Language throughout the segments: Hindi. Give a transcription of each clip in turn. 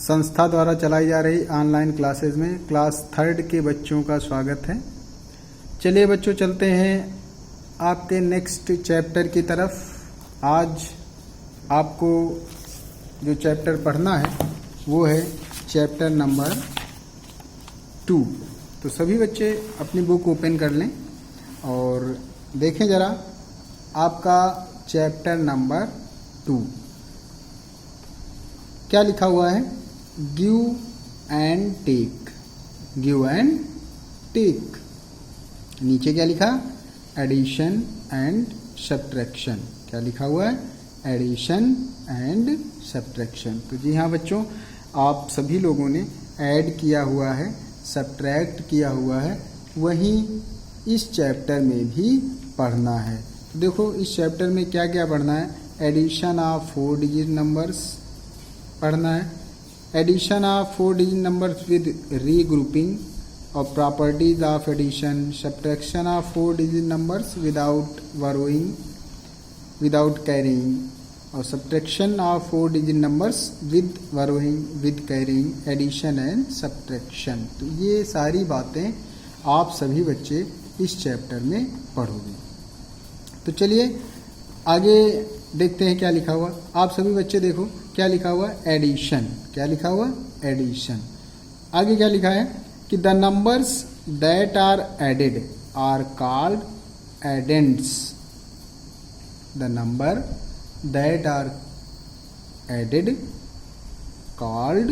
संस्था द्वारा चलाई जा रही ऑनलाइन क्लासेस में क्लास 3rd के बच्चों का स्वागत है। चलिए बच्चों, चलते हैं आपके नेक्स्ट चैप्टर की तरफ। आज आपको जो चैप्टर पढ़ना है वो है चैप्टर नंबर 2। तो सभी बच्चे अपनी बुक ओपन कर लें और देखें ज़रा आपका चैप्टर नंबर 2 क्या लिखा हुआ है। Give and take, give and take. नीचे क्या लिखा, एडिशन एंड सब्ट्रैक्शन। क्या लिखा हुआ है, एडिशन एंड सब्ट्रैक्शन। तो जी हाँ बच्चों, आप सभी लोगों ने ऐड किया हुआ है, सब्ट्रैक्ट किया हुआ है, वहीं इस चैप्टर में भी पढ़ना है। तो देखो इस चैप्टर में क्या क्या पढ़ना है। एडिशन ऑफ 4 डिजिट नंबर्स पढ़ना है, addition of 4 digit numbers with regrouping और properties of addition, subtraction of 4 digit numbers without borrowing, without carrying, और subtraction of 4 digit numbers with borrowing, with carrying, addition and subtraction. तो ये सारी बातें आप सभी बच्चे इस चैप्टर में पढ़ोगे। तो चलिए आगे देखते हैं क्या लिखा हुआ। आप सभी बच्चे देखो क्या लिखा हुआ, एडिशन। क्या लिखा हुआ, एडिशन। आगे क्या लिखा है कि the numbers that are added are called addends. The number that are added called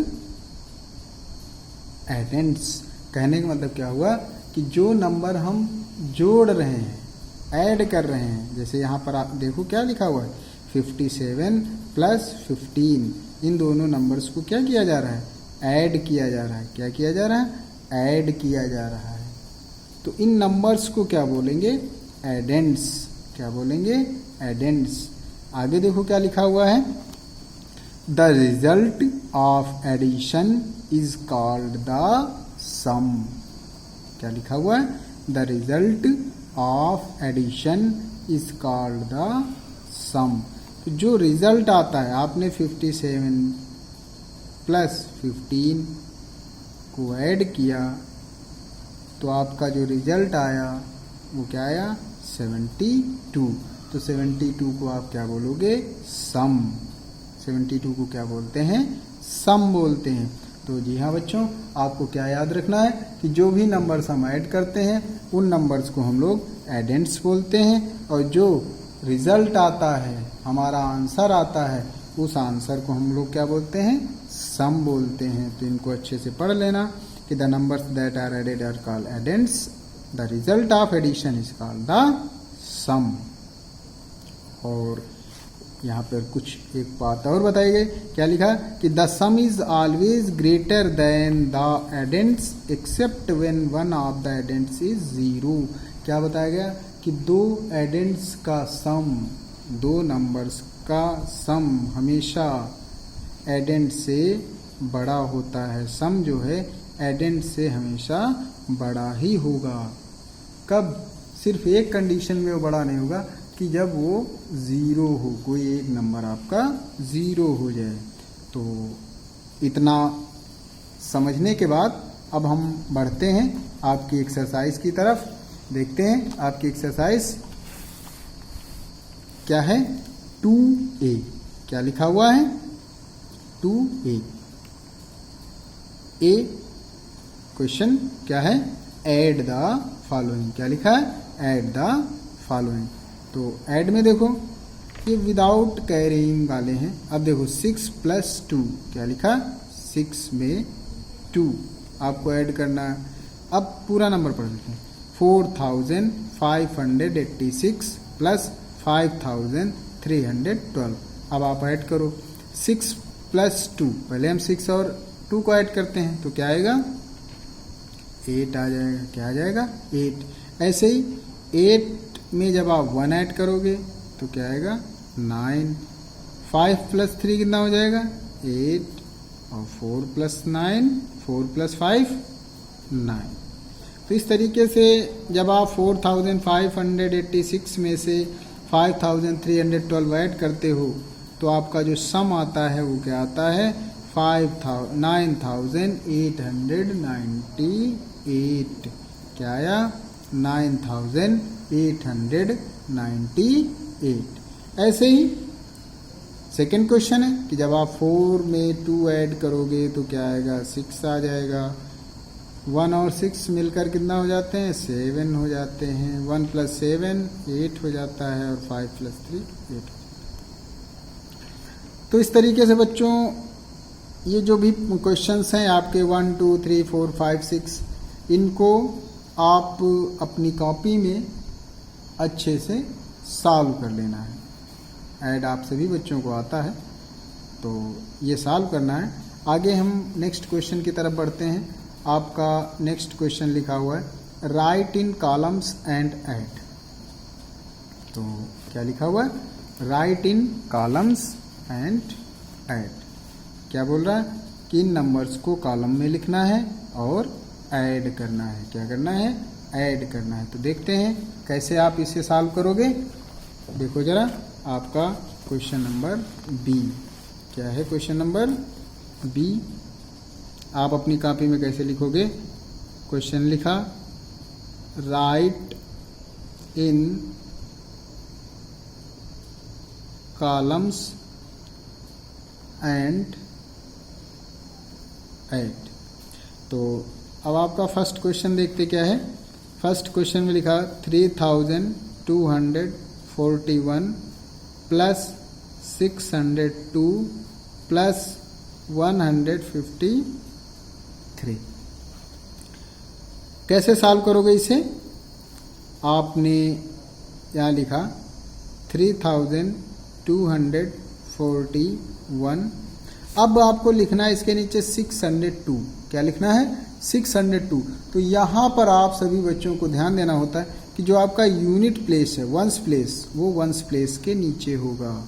addends. कहने का मतलब क्या हुआ कि जो नंबर हम जोड़ रहे हैं, ऐड कर रहे हैं, जैसे यहाँ पर आप देखो क्या लिखा हुआ है 57 प्लस 15। इन दोनों नंबर्स को क्या किया जा रहा है, ऐड किया जा रहा है। क्या किया जा रहा है, ऐड किया जा रहा है। तो इन नंबर्स को क्या बोलेंगे, एडेंड्स। क्या बोलेंगे, एडेंड्स। आगे देखो क्या लिखा हुआ है, the result of addition is called the sum. क्या लिखा हुआ है, the result of addition is called the sum. तो जो रिजल्ट आता है, आपने 57 प्लस 15 को ऐड किया तो आपका जो रिजल्ट आया वो क्या आया, 72। तो 72 को आप क्या बोलोगे, सम। 72 को क्या बोलते हैं, सम बोलते हैं। तो जी हाँ बच्चों, आपको क्या याद रखना है कि जो भी नंबर्स हम ऐड करते हैं उन नंबर्स को हम लोग एडेंड्स बोलते हैं, और जो रिजल्ट आता है, हमारा आंसर आता है, उस आंसर को हम लोग क्या बोलते हैं, सम बोलते हैं। तो इनको अच्छे से पढ़ लेना कि the numbers that are added are called addends, the result of addition is called the sum. और यहाँ पर कुछ एक बात और बताई गई। क्या लिखा कि the sum is always greater than the addends except when one of the addends is 0। क्या बताया गया कि दो एडेंड्स का सम, दो नंबर्स का सम हमेशा एडेंड से बड़ा होता है। सम जो है एडेंड से हमेशा बड़ा ही होगा। कब, सिर्फ एक कंडीशन में वो बड़ा नहीं होगा कि जब वो 0 हो, कोई एक नंबर आपका 0 हो जाए। तो इतना समझने के बाद अब हम बढ़ते हैं आपकी एक्सरसाइज की तरफ। देखते हैं आपकी एक्सरसाइज क्या है, 2A। क्या लिखा हुआ है, 2A। ए क्वेश्चन क्या है, ऐड द फॉलोइंग। क्या लिखा है, ऐड द फॉलोइंग। तो ऐड में देखो ये विदाउट कैरिंग वाले हैं। अब देखो 6 प्लस 2, क्या लिखा, 6 में 2 आपको ऐड करना है। अब पूरा नंबर पढ़ लेते हैं, 4586 प्लस 5312। अब आप ऐड करो 6 प्लस 2, पहले हम 6 और 2 को ऐड करते हैं तो क्या आएगा, 8 आ जाएगा। क्या आ जाएगा, 8। ऐसे ही 8 में जब आप 1 ऐड करोगे तो क्या आएगा, 9। 5 प्लस 3 कितना हो जाएगा, 8, और 4 प्लस 9, 4 प्लस 5 9। तो इस तरीके से जब आप 4586 में से 5312 ऐड करते हो तो आपका जो सम आता है वो क्या आता है, 9898 क्या आया 9898। ऐसे ही सेकेंड क्वेश्चन है कि जब आप 4 में 2 ऐड करोगे तो क्या आएगा 6 आ जाएगा। 1 और 6 मिलकर कितना हो जाते हैं 7 हो जाते हैं। 1 + 7 8 हो जाता है और 5 + 3 8। तो इस तरीके से बच्चों ये जो भी क्वेश्चंस हैं आपके 1 2 3 4 5 6 इनको आप अपनी कॉपी में अच्छे से सॉल्व कर लेना है। ऐड आप सभी बच्चों को आता है तो ये सॉल्व करना है। आगे हम नेक्स्ट क्वेश्चन की तरफ बढ़ते हैं। आपका नेक्स्ट क्वेश्चन लिखा हुआ है right in columns and add. तो क्या लिखा हुआ है right in columns and add. क्या बोल रहा है कि इन नंबर्स को कॉलम में लिखना है और ऐड करना है। क्या करना है ऐड करना है। तो देखते हैं कैसे आप इसे सॉल्व करोगे। देखो जरा आपका क्वेश्चन नंबर बी क्या है। क्वेश्चन नंबर बी आप अपनी कॉपी में कैसे लिखोगे। क्वेश्चन लिखा right in columns and add. तो अब आपका फर्स्ट क्वेश्चन देखते क्या है। फर्स्ट क्वेश्चन में लिखा 3241 प्लस 602 प्लस 153। कैसे सॉल्व करोगे इसे। आपने यहाँ लिखा 3241। अब आपको लिखना है इसके नीचे 602। क्या लिखना है 602। तो यहाँ पर आप सभी बच्चों को ध्यान देना होता है कि जो आपका यूनिट प्लेस है वंस प्लेस वो वंस प्लेस के नीचे होगा।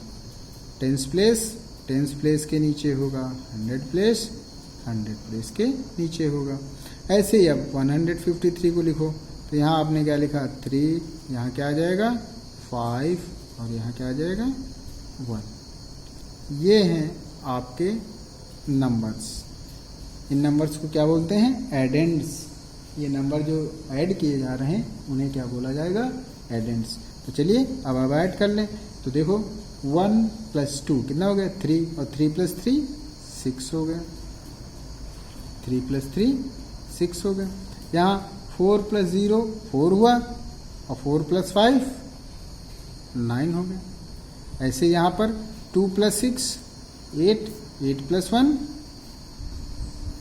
टेंस प्लेस के नीचे होगा। 100 प्लेस के नीचे होगा। ऐसे ही अब 153 को लिखो तो यहाँ आपने क्या लिखा 3, यहाँ क्या आ जाएगा 5 और यहाँ क्या आ जाएगा 1। ये हैं आपके नंबर्स। इन नंबर्स को क्या बोलते हैं एडेंड्स। ये नंबर जो ऐड किए जा रहे हैं उन्हें क्या बोला जाएगा एडेंड्स। तो चलिए अब ऐड कर लें। तो देखो 1 + 2 कितना हो गया 3 और 3 + 3 6 हो गया। 3 + 3 6 हो गया। यहाँ 4 + 0 4 हुआ और 4 + 5 9 हो गया। ऐसे यहाँ पर 2 + 6 8 8 + 1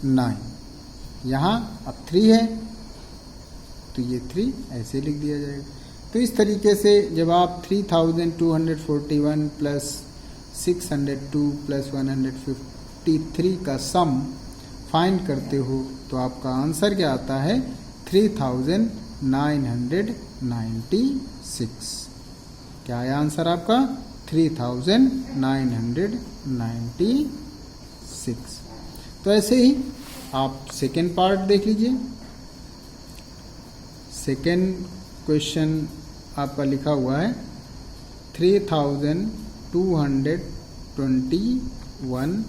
9। यहाँ अब 3 है तो ये 3 ऐसे लिख दिया जाएगा। तो इस तरीके से जब आप 3241 प्लस 602 प्लस 153 का सम फाइंड करते हो तो आपका आंसर क्या आता है 3996। क्या है आंसर आपका 3996। तो ऐसे ही आप सेकेंड पार्ट देख लीजिए। सेकेंड क्वेश्चन आपका लिखा हुआ है 3221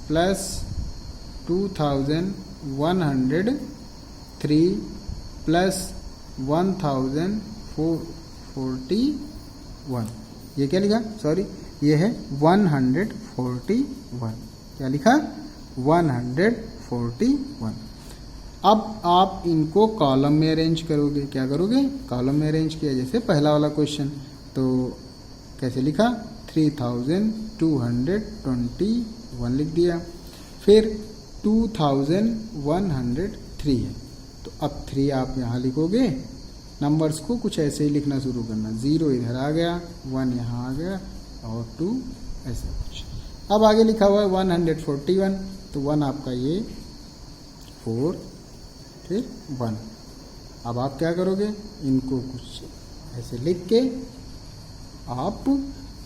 प्लस 2103 प्लस 1041। ये क्या लिखा सॉरी ये है 141। क्या लिखा 141। अब आप इनको कॉलम में अरेंज करोगे। क्या करोगे कॉलम में अरेंज किया। जैसे पहला वाला क्वेश्चन तो कैसे लिखा 3221 लिख दिया। फिर 2103 है तो अब 3 आप यहाँ लिखोगे। नंबर्स को कुछ ऐसे ही लिखना शुरू करना। 0 इधर आ गया 1 यहाँ आ गया और 2 ऐसा कुछ। अब आगे लिखा हुआ है 141 तो 1 आपका ये 4 फिर 1। अब आप क्या करोगे इनको कुछ ऐसे लिख के आप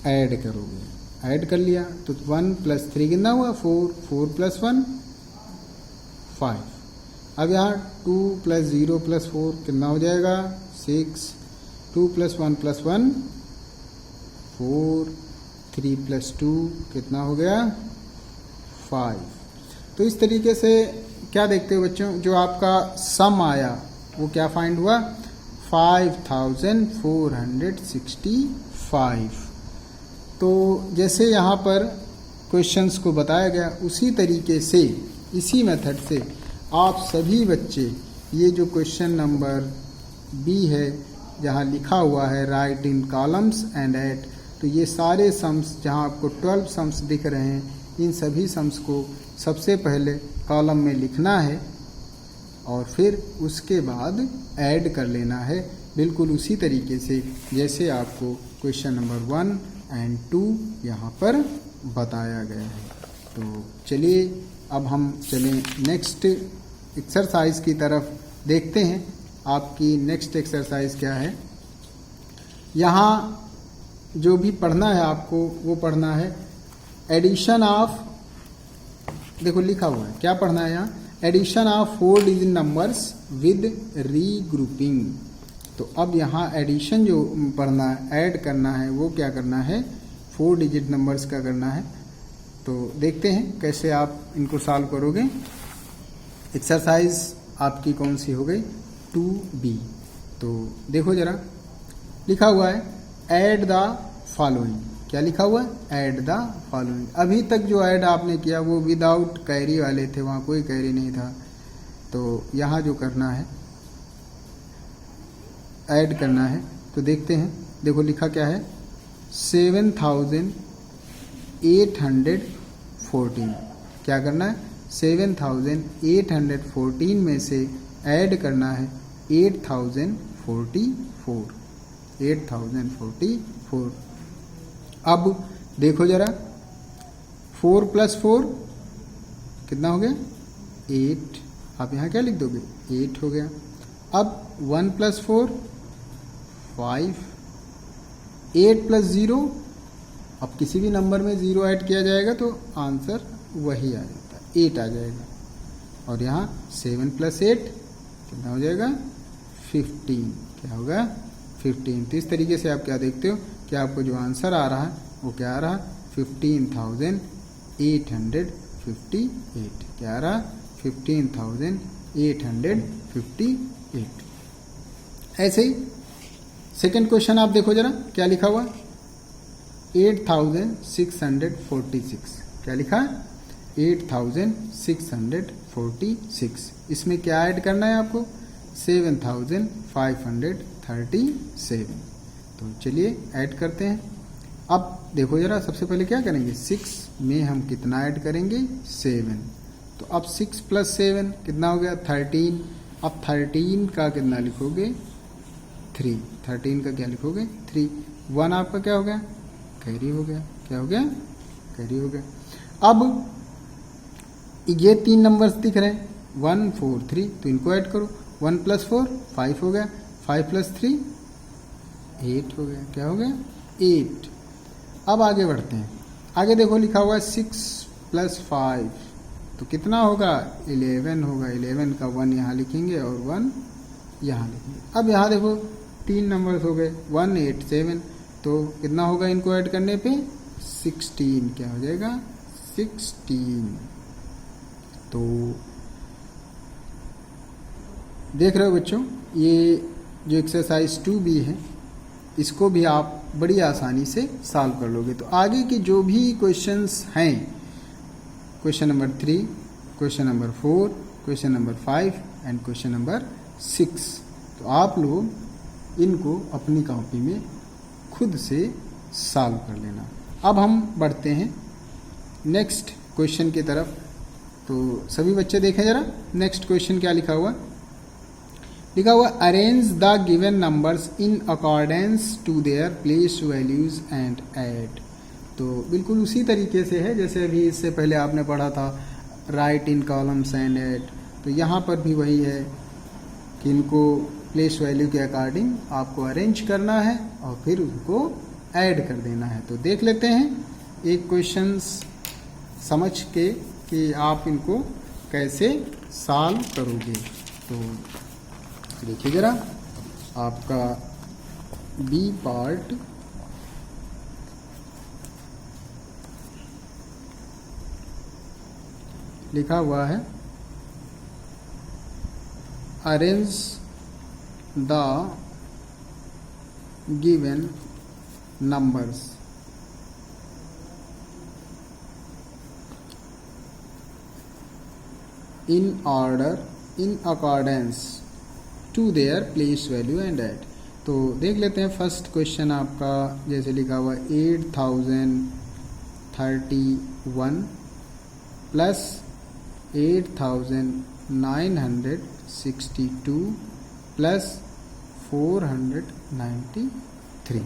ऐड करोगे। ऐड कर लिया तो 1 + 3 कितना हुआ 4 4 + 1 5। अब यहाँ 2 + 0 + 4 कितना हो जाएगा 6। 2 + 1 + 1 4। 3 + 2 कितना हो गया 5। तो इस तरीके से क्या देखते हो बच्चों, जो आपका सम आया वो क्या फाइंड हुआ, 5465। तो जैसे यहाँ पर क्वेश्चंस को बताया गया उसी तरीके से, इसी मेथड से आप सभी बच्चे ये जो क्वेश्चन नंबर बी है जहाँ लिखा हुआ है right in columns and add, तो ये सारे सम्स जहाँ आपको 12 सम्स दिख रहे हैं, इन सभी सम्स को सबसे पहले कॉलम में लिखना है और फिर उसके बाद ऐड कर लेना है, बिल्कुल उसी तरीके से जैसे आपको क्वेश्चन नंबर 1 एंड 2 यहाँ पर बताया गया है। तो चलिए अब हम चलें नेक्स्ट एक्सरसाइज की तरफ, देखते हैं आपकी नेक्स्ट एक्सरसाइज क्या है। यहाँ जो भी पढ़ना है आपको वो पढ़ना है एडिशन ऑफ, देखो लिखा हुआ है क्या पढ़ना है यहाँ, addition of 4 digit numbers with regrouping. तो अब यहाँ एडिशन जो पढ़ना है, ऐड करना है, वो क्या करना है, 4 डिजिट नंबर्स का करना है। तो देखते हैं कैसे आप इनको सॉल्व करोगे। एक्सरसाइज आपकी कौन सी हो गई, 2B। तो देखो जरा, लिखा हुआ है ऐड द फॉलोइंग, क्या लिखा हुआ है, ऐड द फॉलोइंग। अभी तक जो ऐड आपने किया वो विदाउट कैरी वाले थे, वहाँ कोई कैरी नहीं था। तो यहाँ जो करना है, ऐड करना है, तो देखते हैं। देखो लिखा क्या है, 7814। क्या करना है, 7814 में से ऐड करना है 8044। अब देखो जरा, 4 + 4 कितना हो गया, 8। आप यहाँ क्या लिख दोगे, 8 हो गया। अब 1 + 4 5, 8 + 0, अब किसी भी नंबर में 0 ऐड किया जाएगा तो आंसर वही आ जाता है, 8 आ जाएगा। और यहाँ 7 + 8 कितना हो जाएगा, 15। क्या होगा, 15। तो इस तरीके से आप क्या देखते हो कि आपको जो आंसर आ रहा है वो क्या आ रहा है, 15,858। क्या आ रहा, 15,858। ऐसे ही सेकंड क्वेश्चन आप देखो जरा, क्या लिखा हुआ, 8646। क्या लिखा, 8646। इसमें क्या ऐड करना है आपको, 7537। तो चलिए ऐड करते हैं। अब देखो जरा, सबसे पहले क्या करेंगे, 6 में हम कितना ऐड करेंगे, 7। तो अब 6 + 7 कितना हो गया, 13। अब 13 का कितना लिखोगे, 3। 13 का क्या लिखोगे, 3। 1 आपका क्या हो गया, कैरी हो गया। क्या हो गया, कैरी हो गया। अब ये 3 नंबर्स दिख रहे हैं, 1 4 3, तो इनको ऐड करो। 1 + 4 5 हो गया, 5 + 3 8 हो गया। क्या हो गया, 8। अब आगे बढ़ते हैं। आगे देखो लिखा हुआ है 6 + 5, तो कितना होगा, 11 होगा। 11 का 1 यहाँ लिखेंगे और 1 यहाँ लिखेंगे। अब यहाँ देखो 3 नंबर्स हो गए, 1 8 7, तो कितना होगा इनको ऐड करने पे, 16। क्या हो जाएगा, 16। तो देख रहे हो बच्चों, ये जो एक्सरसाइज 2B है इसको भी आप बड़ी आसानी से सॉल्व कर लोगे। तो आगे के जो भी क्वेश्चंस हैं, question number 3, question number 4, question number 5 and question number 6, तो आप लोग इनको अपनी कॉपी में खुद से सॉल्व कर लेना। अब हम बढ़ते हैं नेक्स्ट क्वेश्चन की तरफ। तो सभी बच्चे देखें जरा, नेक्स्ट क्वेश्चन क्या लिखा हुआ, लिखा हुआ arrange the given numbers in accordance to their place values and add. तो बिल्कुल उसी तरीके से है जैसे अभी इससे पहले आपने पढ़ा था right in columns and add. तो यहाँ पर भी वही है कि इनको प्लेस वैल्यू के अकॉर्डिंग आपको अरेंज करना है और फिर उनको ऐड कर देना है। तो देख लेते हैं एक क्वेश्चंस समझ के कि आप इनको कैसे सॉल्व करोगे। तो देखिए जरा, आपका बी पार्ट लिखा हुआ है arrange the given numbers in order in accordance to their place value and add. तो देख लेते हैं फर्स्ट क्वेश्चन आपका जैसे लिखा हुआ 8031 प्लस 8962 प्लस 493।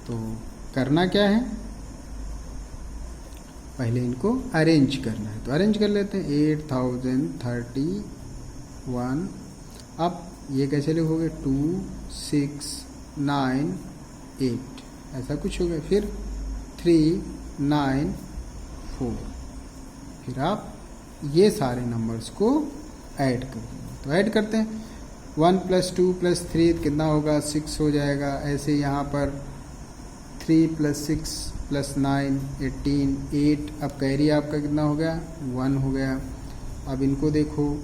तो करना क्या है, पहले इनको अरेंज करना है। तो अरेंज कर लेते हैं 8031। अब ये कैसे लिखोगे 2698 ऐसा कुछ हो गया, फिर 394, फिर आप ये सारे नंबर्स को ऐड कर देंगे। तो ऐड करते हैं 1 + 2 + 3 कितना होगा 6 हो जाएगा। ऐसे यहाँ पर 3 + 6 + 9 18 8। अब कैरी आपका कितना हो गया 1 हो गया। अब इनको देखो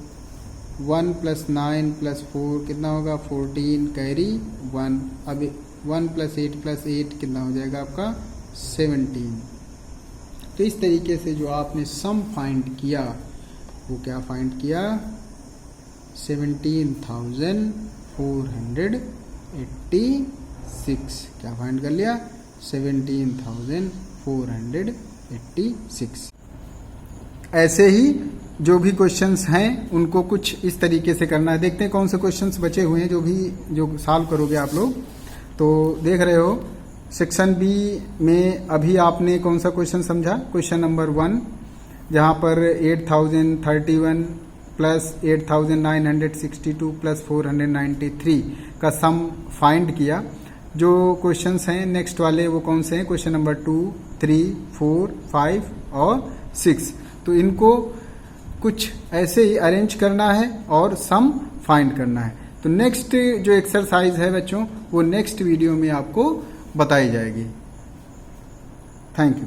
1 + 9 + 4 कितना होगा 14, कैरी 1। अब 1 + 8 + 8 कितना हो जाएगा आपका 17। तो इस तरीके से जो आपने सम फाइंड किया वो क्या फाइंड किया 17,486। क्या फाइंड कर लिया 17,486। ऐसे ही जो भी क्वेश्चंस हैं उनको कुछ इस तरीके से करना है। देखते हैं कौन से क्वेश्चंस बचे हुए हैं जो सॉल्व करोगे आप लोग। तो देख रहे हो सेक्शन बी में अभी आपने कौन सा क्वेश्चन समझा, क्वेश्चन नंबर 1, जहां पर 8031 प्लस 8962 प्लस 493 का सम फाइंड किया। जो क्वेश्चंस हैं नेक्स्ट वाले वो कौन से हैं, क्वेश्चन नंबर 2, 3, 4, 5 और 6। तो इनको कुछ ऐसे ही अरेंज करना है और सम फाइंड करना है। तो नेक्स्ट जो एक्सरसाइज है बच्चों वो नेक्स्ट वीडियो में आपको बताई जाएगी। Thank you.